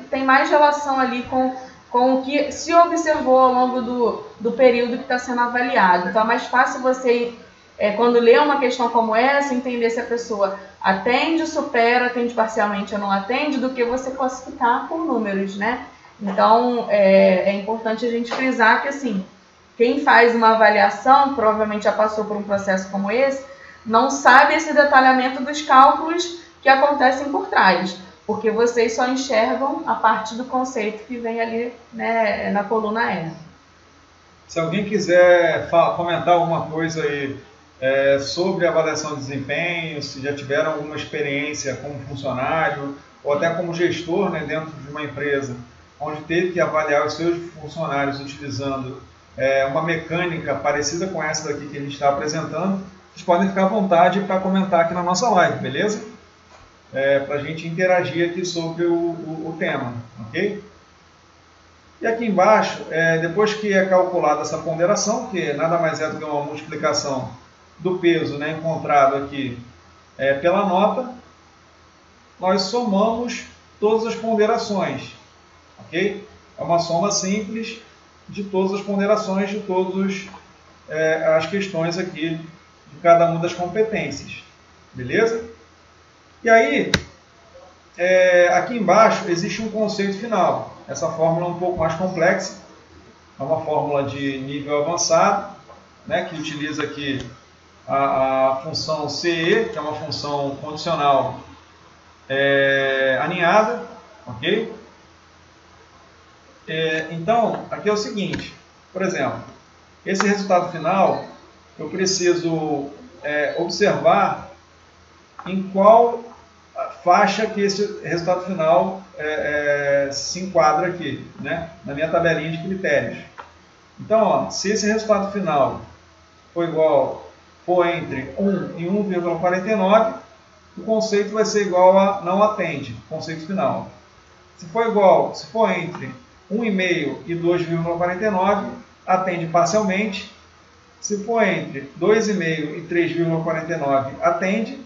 tem mais relação ali com o que se observou ao longo do período que está sendo avaliado. Então é mais fácil você, quando lê uma questão como essa, entender se a pessoa atende, supera, atende parcialmente ou não atende, do que você classificar por números, né? Então é importante a gente frisar que, assim, quem faz uma avaliação, provavelmente já passou por um processo como esse, não sabe esse detalhamento dos cálculos que acontecem por trás, porque vocês só enxergam a parte do conceito que vem ali, né, na coluna E. Se alguém quiser comentar alguma coisa aí sobre avaliação de desempenho, se já tiveram alguma experiência como funcionário ou até como gestor, né, dentro de uma empresa, onde teve que avaliar os seus funcionários utilizando uma mecânica parecida com essa daqui que a gente está apresentando, vocês podem ficar à vontade para comentar aqui na nossa live, beleza? Para a gente interagir aqui sobre o tema, ok? E aqui embaixo, depois que é calculada essa ponderação, que nada mais é do que uma multiplicação do peso, né, encontrado aqui pela nota, nós somamos todas as ponderações, ok? É uma soma simples de todas as ponderações de todas as questões aqui de cada uma das competências, beleza? E aí, aqui embaixo existe um conceito final. Essa fórmula é um pouco mais complexa, é uma fórmula de nível avançado, né, que utiliza aqui a função CE, que é uma função condicional aninhada, ok? Então, aqui é o seguinte, por exemplo, esse resultado final, eu preciso observar em qual faixa que esse resultado final se enquadra aqui, né, na minha tabelinha de critérios. Então, ó, se esse resultado final for entre 1 e 1,49, o conceito vai ser igual a não atende, conceito final. Se for entre 1,5 e 2,49, atende parcialmente. Se for entre 2,5 e 3,49, atende.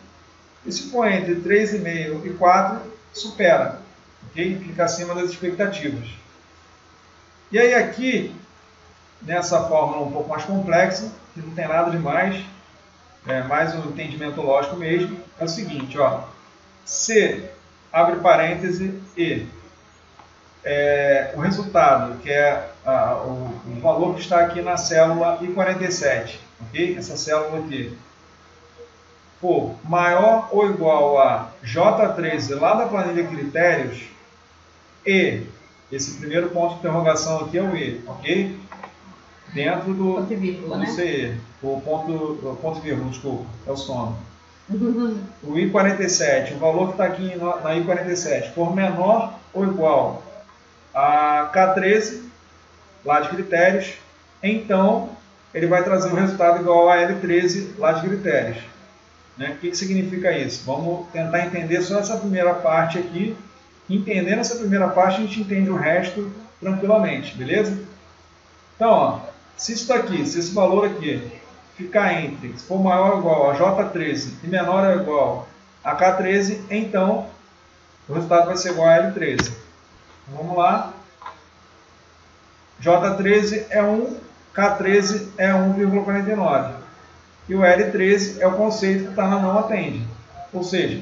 E se for entre 3,5 e 4, supera, ok? Fica acima das expectativas. E aí aqui, nessa fórmula um pouco mais complexa, que não tem nada demais, mais um entendimento lógico mesmo, é o seguinte, ó, C, abre parêntese, E, o resultado, que é o valor que está aqui na célula I47, ok? Essa célula aqui, for maior ou igual a J13 lá da planilha critérios, E, esse primeiro ponto de interrogação aqui é o E, ok? Dentro do, ponto e vírgula, do né? CE, o ponto e vírgula, desculpa, é o sono. O I47, o valor que está aqui na I47, for menor ou igual a K13, lá de critérios, então ele vai trazer um resultado igual a L13, lá de critérios. Né? O que significa isso? Vamos tentar entender só essa primeira parte aqui. Entendendo essa primeira parte, a gente entende o resto tranquilamente, beleza? Então, ó, se isso daqui, se esse valor aqui ficar entre, se for maior ou igual a J13 e menor ou igual a K13, então o resultado vai ser igual a L13. Então, vamos lá. J13 é 1, K13 é 1,49. E o L13 é o conceito que está na não atende. Ou seja,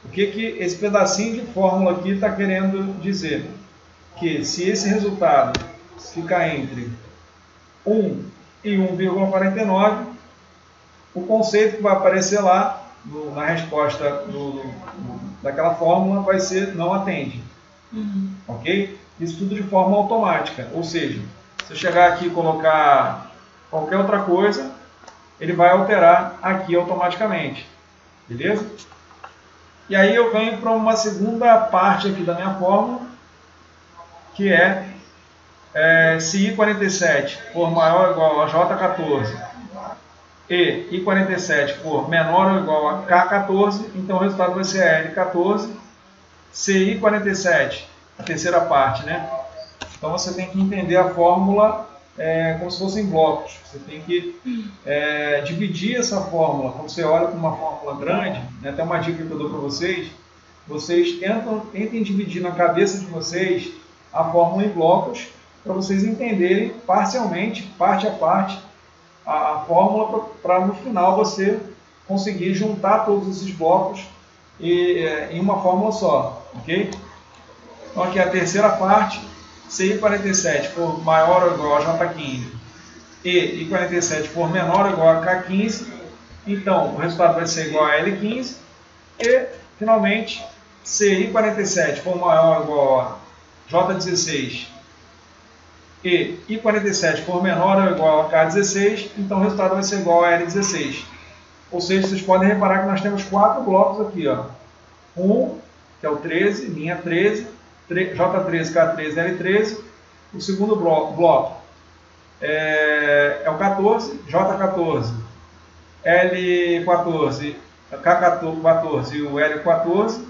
o que esse pedacinho de fórmula aqui está querendo dizer? Que se esse resultado ficar entre 1 e 1,49, o conceito que vai aparecer lá na resposta daquela fórmula vai ser não atende. Ok? Isso tudo de forma automática. Ou seja, se eu chegar aqui e colocar qualquer outra coisa, ele vai alterar aqui automaticamente. Beleza? E aí eu venho para uma segunda parte aqui da minha fórmula, que se I47 for maior ou igual a J14 e I47 for menor ou igual a K14, então o resultado vai ser L14. Se I47, a terceira parte, né? Então você tem que entender a fórmula como se fossem blocos. Você tem que dividir essa fórmula. Quando você olha para uma fórmula grande, né, até uma dica que eu dou para vocês, tentem dividir na cabeça de vocês a fórmula em blocos, para vocês entenderem parcialmente, parte a parte, a fórmula, para no final você conseguir juntar todos esses blocos em uma fórmula só, ok? Então aqui a terceira parte, se I47 for maior ou igual a J15 e I47 for menor ou igual a K15, então o resultado vai ser igual a L15. E, finalmente, se I47 for maior ou igual a J16 e I47 for menor ou igual a K16, então o resultado vai ser igual a L16. Ou seja, vocês podem reparar que nós temos 4 blocos aqui, ó. Um, que é o 13, linha 13, J13, K13, L13. O segundo bloco é o 14, J14, L14, K14 e o L14.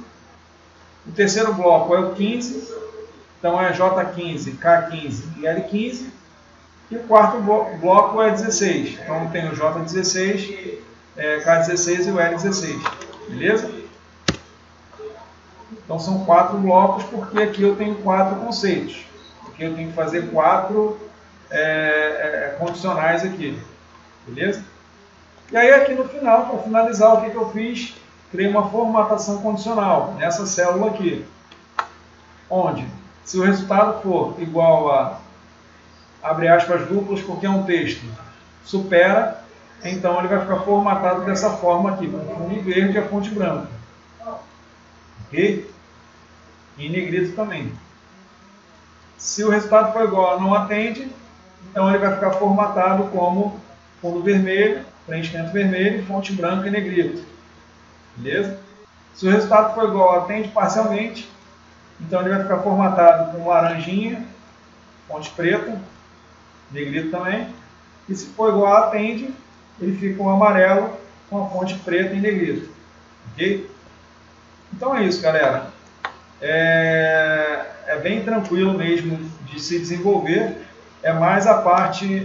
O terceiro bloco é o 15, então é J15, K15 e L15. E o quarto bloco é 16, então tem o J16, K16 e o L16, beleza? Então são 4 blocos, porque aqui eu tenho 4 conceitos. Aqui eu tenho que fazer 4 condicionais aqui, beleza? E aí aqui no final, para finalizar, o que eu fiz? Criei uma formatação condicional nessa célula aqui, onde se o resultado for igual a, abre aspas duplas, porque é um texto, supera, então ele vai ficar formatado dessa forma aqui, com fundo verde e a fonte branca. Ok? E em negrito também. Se o resultado for igual a não atende, então ele vai ficar formatado como fundo vermelho, preenchimento vermelho, fonte branca e negrito. Beleza? Se o resultado for igual a atende parcialmente, então ele vai ficar formatado com laranjinha, fonte preta, negrito também. E se for igual a atende, ele fica com amarelo, com a fonte preta e negrito. Ok? Então é isso, galera. É bem tranquilo mesmo de se desenvolver. É mais a parte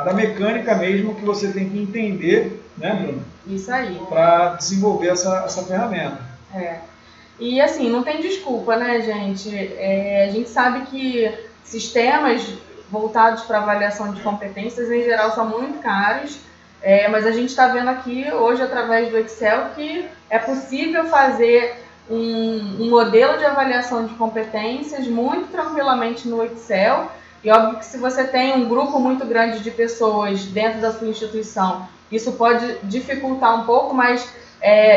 da mecânica mesmo que você tem que entender, né, Bruno? Isso aí. Para desenvolver essa ferramenta. E assim, não tem desculpa, né, gente? A gente sabe que sistemas voltados para avaliação de competências, em geral, são muito caros. Mas a gente está vendo aqui, hoje, através do Excel, que é possível fazer um modelo de avaliação de competências muito tranquilamente no Excel. E óbvio que se você tem um grupo muito grande de pessoas dentro da sua instituição, isso pode dificultar um pouco, mas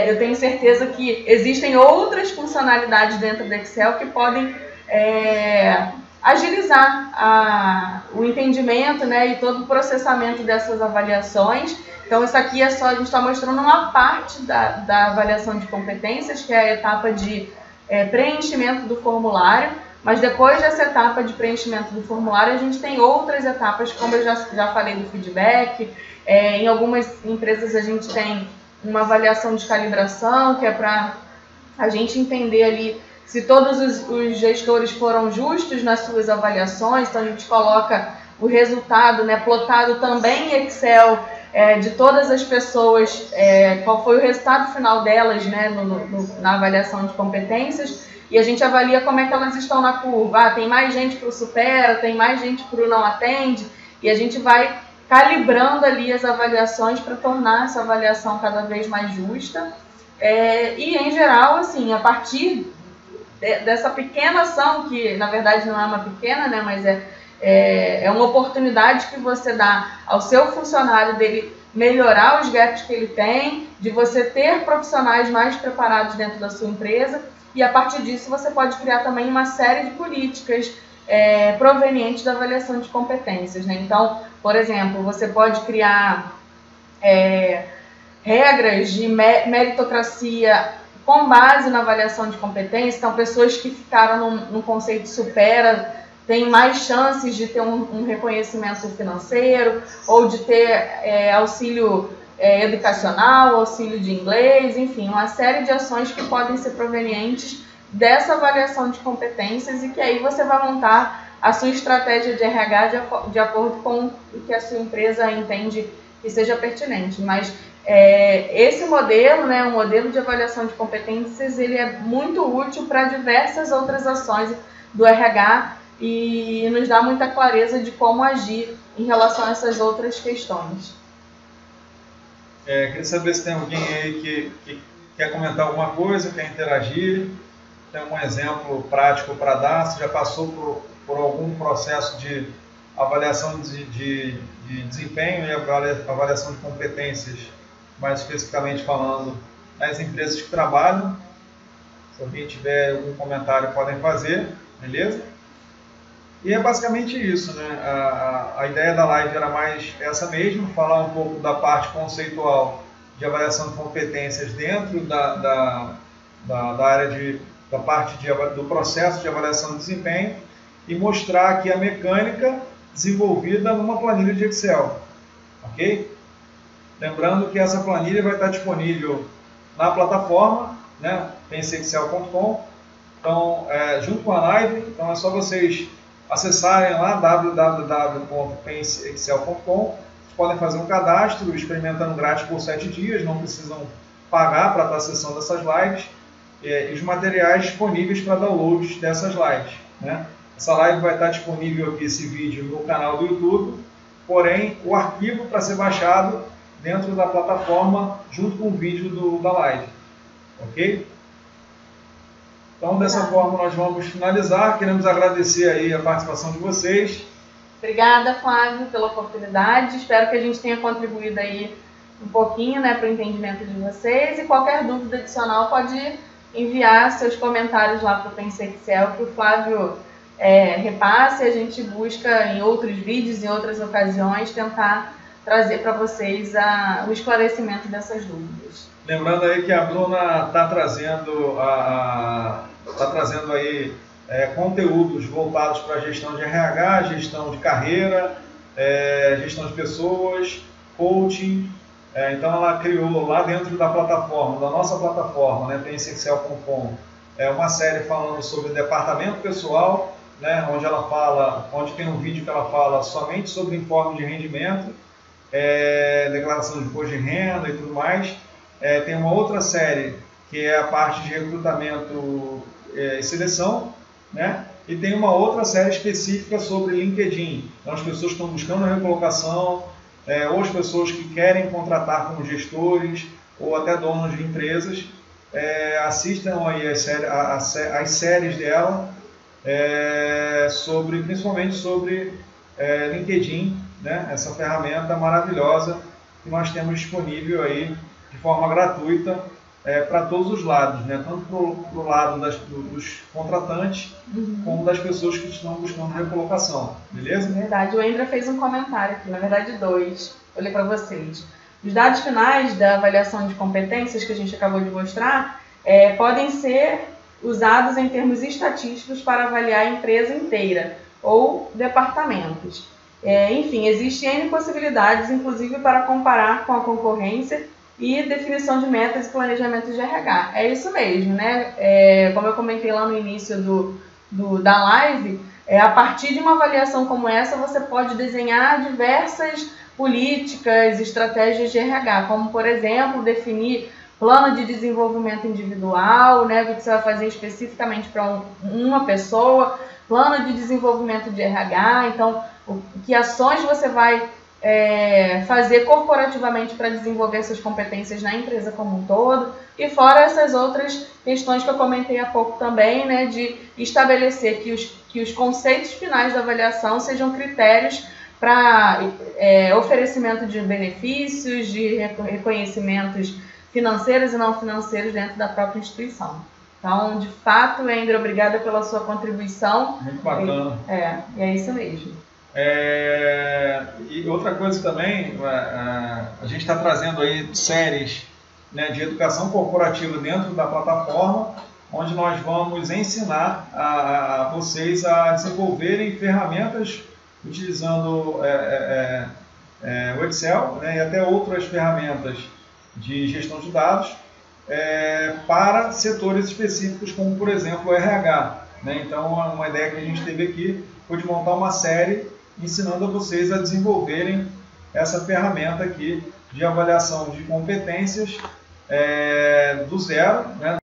eu tenho certeza que existem outras funcionalidades dentro do Excel que podem agilizar o entendimento, né, e todo o processamento dessas avaliações. Então, isso aqui a gente está mostrando uma parte da avaliação de competências, que é a etapa de preenchimento do formulário. Mas depois dessa etapa de preenchimento do formulário, a gente tem outras etapas, como eu já falei do feedback. Em algumas empresas a gente tem uma avaliação de calibração, que é para a gente entender ali se todos os gestores foram justos nas suas avaliações. Então a gente coloca o resultado, né, plotado também em Excel, de todas as pessoas, qual foi o resultado final delas, né, na avaliação de competências. E a gente avalia como é que elas estão na curva. Tem mais gente para o supera, tem mais gente para o não atende. E a gente vai calibrando ali as avaliações para tornar essa avaliação cada vez mais justa. E, em geral, assim, a partir dessa pequena ação, que na verdade não é uma pequena, né, mas é uma oportunidade que você dá ao seu funcionário dele melhorar os gaps que ele tem, de você ter profissionais mais preparados dentro da sua empresa. E a partir disso você pode criar também uma série de políticas provenientes da avaliação de competências, né? Então, por exemplo, você pode criar regras de meritocracia com base na avaliação de competência. Então, pessoas que ficaram no conceito supera têm mais chances de ter um reconhecimento financeiro ou de ter auxílio educacional, auxílio de inglês, enfim, uma série de ações que podem ser provenientes dessa avaliação de competências e que aí você vai montar a sua estratégia de RH de acordo com o que a sua empresa entende que seja pertinente. Mas esse modelo, né, o modelo de avaliação de competências, ele é muito útil para diversas outras ações do RH e nos dá muita clareza de como agir em relação a essas outras questões. Queria saber se tem alguém aí que quer comentar alguma coisa, quer interagir, tem um exemplo prático para dar, se já passou por algum processo de avaliação de desempenho e avaliação de competências, mais especificamente falando, nas empresas que trabalham. Se alguém tiver algum comentário, podem fazer, beleza? E é basicamente isso, né? A ideia da live era mais essa mesmo, falar um pouco da parte conceitual de avaliação de competências dentro da área da parte do processo de avaliação de desempenho e mostrar aqui a mecânica desenvolvida numa planilha de Excel, ok? Lembrando que essa planilha vai estar disponível na plataforma, né, pensexcel.com. Então, junto com a live, então é só vocês acessarem lá www.pensexcel.com. Vocês podem fazer um cadastro experimentando grátis por 7 dias, não precisam pagar para estar acessando essas lives, e os materiais disponíveis para downloads dessas lives, né? Essa live vai estar disponível aqui, esse vídeo, no canal do YouTube, porém o arquivo para ser baixado dentro da plataforma junto com o vídeo da live, ok? Então, dessa forma, nós vamos finalizar. Queremos agradecer aí a participação de vocês. Obrigada, Flávio, pela oportunidade. Espero que a gente tenha contribuído aí um pouquinho, né, para o entendimento de vocês. E qualquer dúvida adicional pode enviar seus comentários lá para o Pense Excel, que o Flávio repasse. A gente busca em outros vídeos, em outras ocasiões, tentar trazer para vocês o esclarecimento dessas dúvidas. Lembrando aí que a Bruna está trazendo aí conteúdos voltados para a gestão de RH, gestão de carreira, gestão de pessoas, coaching. Então ela criou lá dentro da plataforma, da nossa plataforma, né, pensexcel.com, uma série falando sobre departamento pessoal, né, onde tem um vídeo que ela fala somente sobre informe de rendimento, declaração de imposto de renda e tudo mais. Tem uma outra série que é a parte de recrutamento e seleção, né? E tem uma outra série específica sobre LinkedIn. Então, as pessoas que estão buscando a recolocação, ou as pessoas que querem contratar como gestores, ou até donos de empresas, assistam aí as séries dela, principalmente sobre LinkedIn, né? Essa ferramenta maravilhosa que nós temos disponível aí de forma gratuita para todos os lados, né? Tanto para o lado dos contratantes, como das pessoas que estão buscando recolocação, beleza? Verdade, o Endra fez um comentário aqui, na verdade 2, vou ler para vocês. Os dados finais da avaliação de competências que a gente acabou de mostrar podem ser usados em termos estatísticos para avaliar a empresa inteira ou departamentos. Enfim, existem N possibilidades, inclusive para comparar com a concorrência e definição de metas e planejamento de RH. É isso mesmo, né? Como eu comentei lá no início da live, a partir de uma avaliação como essa, você pode desenhar diversas políticas, estratégias de RH, como, por exemplo, definir plano de desenvolvimento individual, né, o que você vai fazer especificamente para uma pessoa, plano de desenvolvimento de RH, então, que ações você vai fazer corporativamente para desenvolver essas competências na empresa como um todo, e fora essas outras questões que eu comentei há pouco também, né, de estabelecer que os conceitos finais da avaliação sejam critérios para oferecimento de benefícios, de reconhecimentos financeiros e não financeiros dentro da própria instituição. Então, de fato, Endra, obrigada pela sua contribuição. Muito bacana. E é isso mesmo. E outra coisa também, a gente está trazendo aí séries, né, de educação corporativa dentro da plataforma, onde nós vamos ensinar a vocês a desenvolverem ferramentas utilizando o Excel, né, e até outras ferramentas de gestão de dados para setores específicos, como por exemplo o RH. Né? Então, uma ideia que a gente teve aqui foi de montar uma série ensinando a vocês a desenvolverem essa ferramenta aqui de avaliação de competências do zero, né?